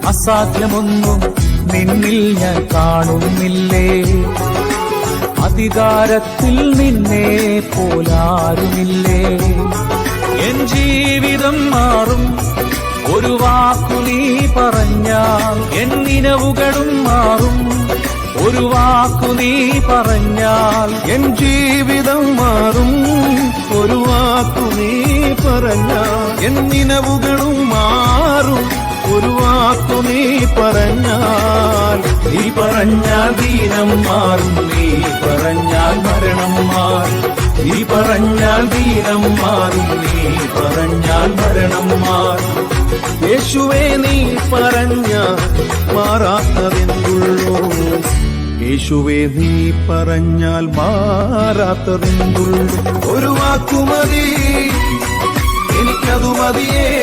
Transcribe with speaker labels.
Speaker 1: അസാധ്യമൊന്നും നിന്നിൽ ഞാൻ കാണുന്നില്ലേ. അധികാരത്തിൽ നിന്നെ പോലാരുമില്ലേ. എൻ ജീവിതം മാറും ഒരു വാക്കു നീ പറഞ്ഞാൽ, എൻ നിലവുകളും മാറും ഒരു വാക്കു നീ പറഞ്ഞാൽ.
Speaker 2: എൻ ജീവിതം മാറും ഒരു വാക്കു നീ പറഞ്ഞാൽ, എൻ നിലവുകളും മാറും ഒരു വാക്കു നീ പറഞ്ഞാൽ.
Speaker 1: നീ പറഞ്ഞാൽ ദീനം മാറും, നീ പറഞ്ഞാൽ മരണം മാറും. നീ പറഞ്ഞാൽ ദീനം മാറും, നീ പറഞ്ഞാൽ മരണം മാറും.
Speaker 2: യേശുവേ നീ പറഞ്ഞാൽ മാറാത്തതെന്തുള്ളൂ. യേശുവേ നീ പറഞ്ഞാൽ മാറാത്തതെന്തുള്ളൂ. ഒരു വാക്കുമതി എനിക്കതു മതിയേ.